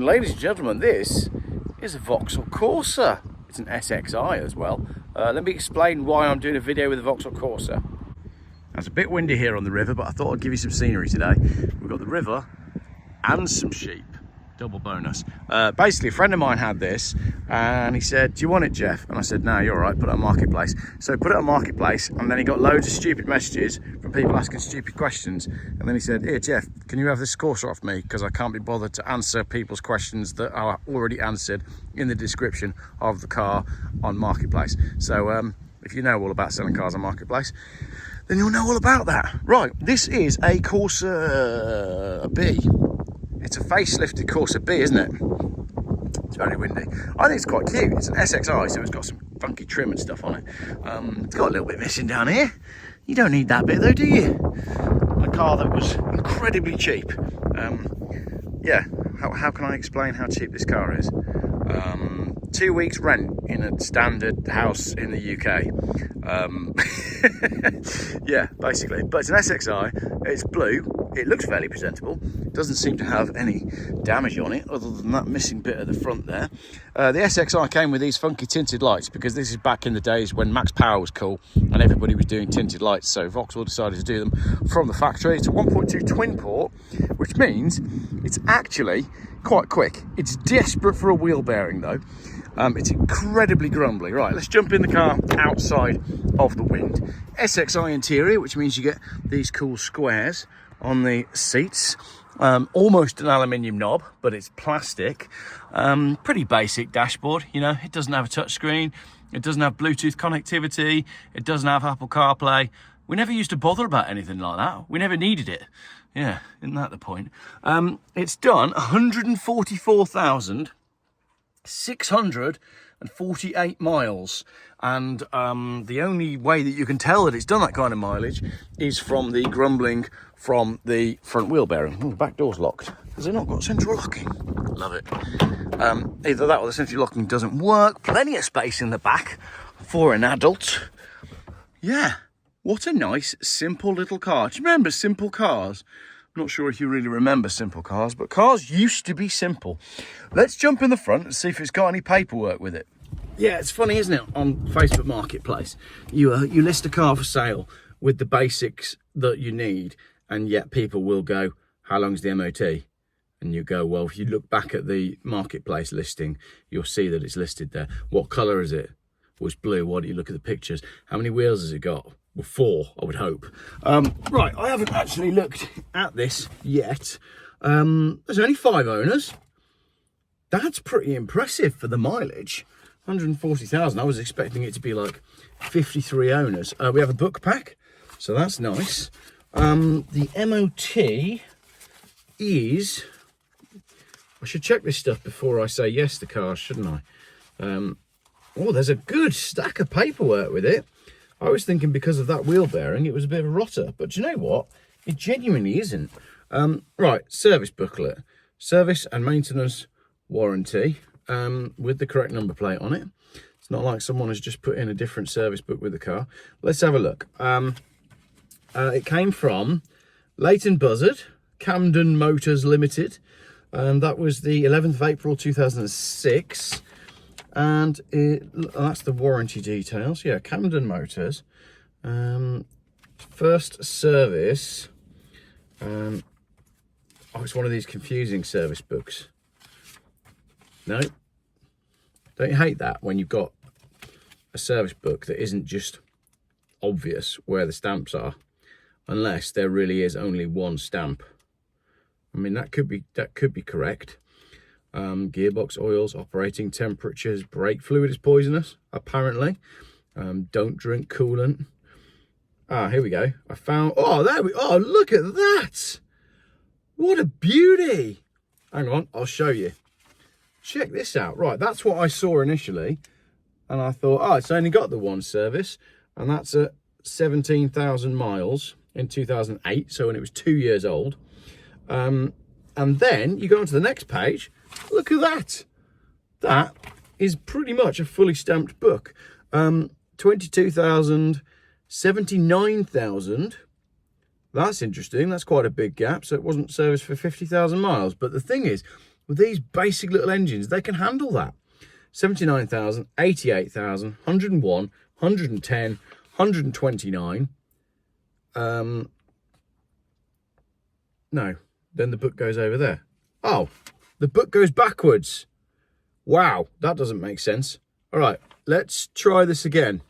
ladies and gentlemen, this is a Vauxhall Corsa. It's an SXi as well. Let me explain why I'm doing a video with a Vauxhall Corsa. It's a bit windy here on the river, but I thought I'd give you some scenery today. We've got the river and some sheep. Double bonus. Basically, a friend of mine had this and he said, "Do you want it, Jeff?" And I said, "No, you're all right, put it on Marketplace." So he put it on Marketplace, and then he got loads of stupid messages from people asking stupid questions. And then he said, "Here, Jeff, can you have this Corsa off me? Because I can't be bothered to answer people's questions that are already answered in the description of the car on Marketplace." So if you know all about selling cars on Marketplace, then you'll know all about that. Right, this is a Corsa B. It's a facelifted Corsa B, isn't it? It's very windy. I think it's quite cute. It's an SXi, so it's got some funky trim and stuff on it. It's got a little bit missing down here. You don't need that bit though, do you? A car that was incredibly cheap. Yeah, how can I explain how cheap this car is? 2 weeks rent in a standard house in the UK. Yeah, basically. But it's an SXi, it's blue, it looks fairly presentable, doesn't seem to have any damage on it other than that missing bit at the front there. The SXi came with these funky tinted lights because this is back in the days when max power was cool and everybody was doing tinted lights, so Vauxhall decided to do them from the factory. It's a 1.2 twin port, which means it's actually quite quick. It's desperate for a wheel bearing though. It's incredibly grumbly. Right, let's jump in the car outside of the wind. SXi interior, which means you get these cool squares on the seats. Almost an aluminium knob, but it's plastic. Pretty basic dashboard, you know. It doesn't have a touch screen. It doesn't have Bluetooth connectivity. It doesn't have Apple CarPlay. We never used to bother about anything like that. We never needed it. Yeah, isn't that the point? It's done 144,648 miles, and the only way that you can tell that it's done that kind of mileage is from the grumbling from the front wheel bearing. Oh, the back door's locked. Has it not got central locking? Love it. Either that or the central locking doesn't work. Plenty of space in the back for an adult. Yeah, what a nice, simple little car. Do you remember simple cars? I'm not sure if you really remember simple cars, but cars used to be simple. Let's jump in the front and see if it's got any paperwork with it. Yeah, it's funny, isn't it? On Facebook Marketplace, you list a car for sale with the basics that you need, and yet people will go, "How long's the MOT?" And you go, well, if you look back at the Marketplace listing, you'll see that it's listed there. What colour is it? Well, it's blue. Why don't you look at the pictures? How many wheels has it got? Well, 4, I would hope. Right, I haven't actually looked at this yet. There's only 5 owners. That's pretty impressive for the mileage. 140,000. I was expecting it to be like 53 owners. We have a book pack, so that's nice. The MOT is... I should check this stuff before I say yes to cars, shouldn't I? Oh, there's a good stack of paperwork with it. I was thinking because of that wheel bearing, it was a bit of a rotter. But do you know what? It genuinely isn't. Right, service booklet. Service and maintenance warranty with the correct number plate on it. It's not like someone has just put in a different service book with the car. Let's have a look. It came from Leighton Buzzard, Camden Motors Limited. That was the 11th of April 2006. And that's the warranty details. Yeah, Camden Motors. First service. Oh, it's one of these confusing service books. No. Don't you hate that when you've got a service book that isn't just obvious where the stamps are, unless there really is only one stamp? I mean, that could be correct. Gearbox oils, operating temperatures, brake fluid is poisonous, apparently. Don't drink coolant. Here we go. I found, oh, look at that. What a beauty. Hang on, I'll show you. Check this out. Right, that's what I saw initially. And I thought, it's only got the one service. And that's at 17,000 miles in 2008. So when it was 2 years old. And then you go on to the next page. Look at that. That is pretty much a fully stamped book. 22,000, 79,000. That's interesting. That's quite a big gap. So it wasn't serviced for 50,000 miles. But the thing is, with these basic little engines, they can handle that. 79,000, 88,000, 101, 110, 129. No, then the book goes over there. Oh, the book goes backwards. Wow, that doesn't make sense. All right, let's try this again.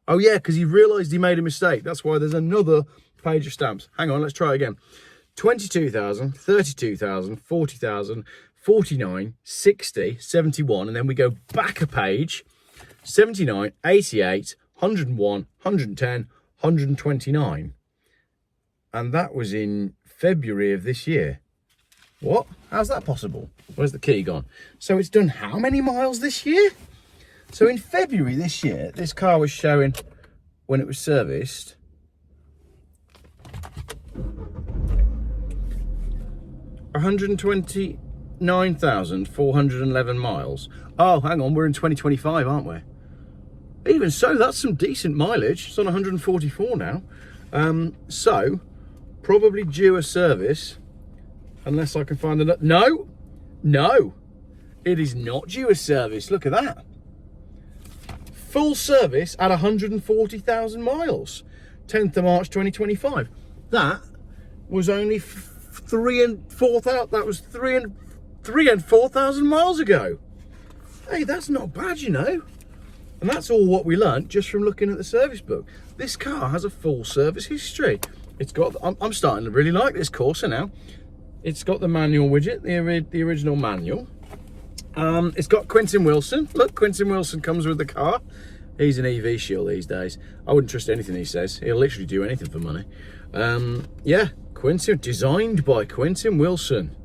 Oh yeah, because he realised he made a mistake. That's why there's another page of stamps. Hang on, let's try again. 22,000, 32,000, 40,000, 49, 60, 71, and then we go back a page. 79, 88, 101, 110, 129. And that was in February of this year. What? How's that possible? Where's the key gone? So it's done how many miles this year? So in February this year, this car was showing, when it was serviced, 129,411 miles. Oh, hang on, we're in 2025, aren't we? Even so, that's some decent mileage. It's on 144 now. So, probably due a service, unless I can find another. No, it is not due a service. Look at that. Full service at 140,000 miles. 10th of March 2025. That was only 3 and 4,000. That was 3 and 4,000 miles ago. Hey, that's not bad, you know. And that's all what we learnt just from looking at the service book. This car has a full service history. It's got. I'm starting to really like this Corsa now. It's got the manual widget, the original manual. It's got Quinton Wilson. Look, Quinton Wilson comes with the car. He's an EV shield these days. I wouldn't trust anything he says. He'll literally do anything for money. Yeah, Quinton, designed by Quinton Wilson,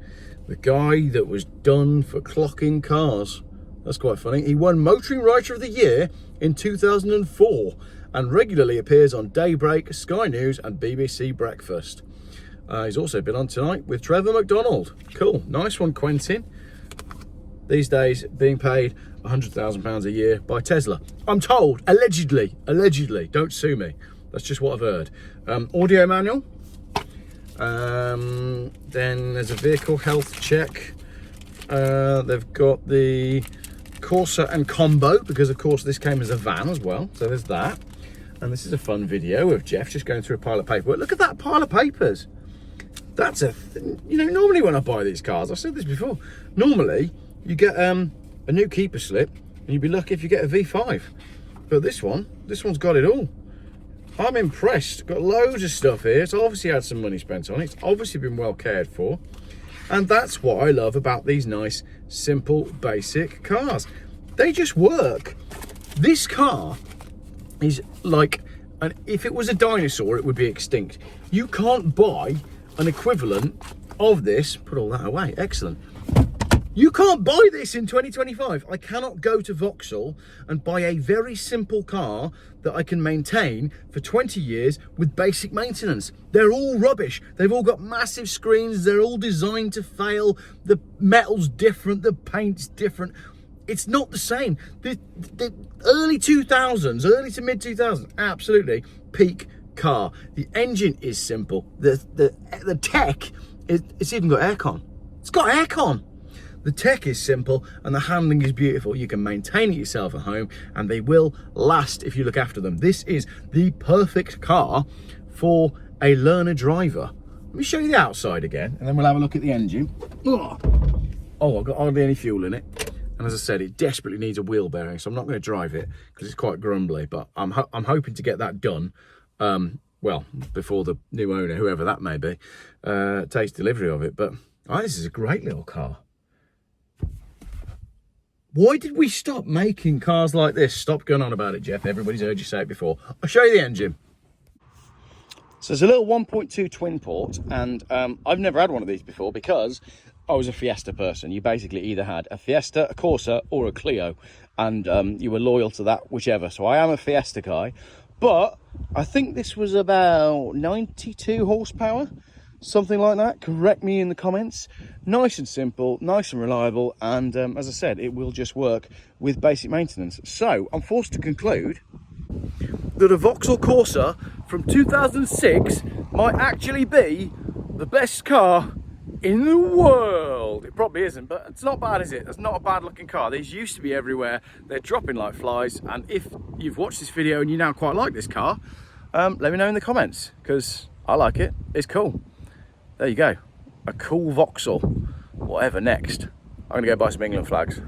the guy that was done for clocking cars. That's quite funny. He won Motoring Writer of the Year in 2004 and regularly appears on Daybreak, Sky News and BBC Breakfast. He's also been on Tonight with Trevor McDonald. Cool, nice one, Quentin. These days being paid £100,000 a year by Tesla. I'm told, allegedly, don't sue me. That's just what I've heard. Audio manual. Then there's a vehicle health check. They've got the Corsa and Combo, because of course this came as a van as well. So there's that. And this is a fun video of Jeff just going through a pile of paperwork. Look at that pile of papers. That's you know, normally when I buy these cars, I've said this before, normally you get a new keeper slip and you'd be lucky if you get a V5. But this one's got it all. I'm impressed. Got loads of stuff here. It's obviously had some money spent on it. It's obviously been well cared for. And that's what I love about these nice, simple, basic cars. They just work. This car is like, if it was a dinosaur, it would be extinct. You can't buy an equivalent of this. Put all that away. Excellent. You can't buy this in 2025. I cannot go to Vauxhall and buy a very simple car that I can maintain for 20 years with basic maintenance. They're all rubbish. They've all got massive screens. They're all designed to fail. The metal's different. The paint's different. It's not the same. The early 2000s, early to mid 2000s, absolutely peak car. The engine is simple. The tech, it's even got aircon. It's got aircon. The tech is simple and the handling is beautiful. You can maintain it yourself at home and they will last if you look after them. This is the perfect car for a learner driver. Let me show you the outside again and then we'll have a look at the engine. Oh, I've got hardly any fuel in it. And as I said, it desperately needs a wheel bearing, so I'm not going to drive it because it's quite grumbly, but I'm hoping to get that done, well, before the new owner, whoever that may be, takes delivery of it. But this is a great little car. Why did we stop making cars like this? Stop going on about it, Jeff. Everybody's heard you say it before. I'll show you the engine. So it's a little 1.2 twin port, and I've never had one of these before because I was a Fiesta person. You basically either had a Fiesta, a Corsa, or a Clio, and you were loyal to that, whichever. So I am a Fiesta guy, but I think this was about 92 horsepower, something like that. Correct me in the comments. Nice and simple, nice and reliable, and as I said, it will just work with basic maintenance. So I'm forced to conclude that a Vauxhall Corsa from 2006 might actually be the best car in the world. It probably isn't, but it's not bad, is it? It's not a bad looking car. These used to be everywhere. They're dropping like flies. And if you've watched this video and you now quite like this car, let me know in the comments, because I like it. It's cool. There you go. A cool Vauxhall. Whatever next. I'm gonna go buy some England flags.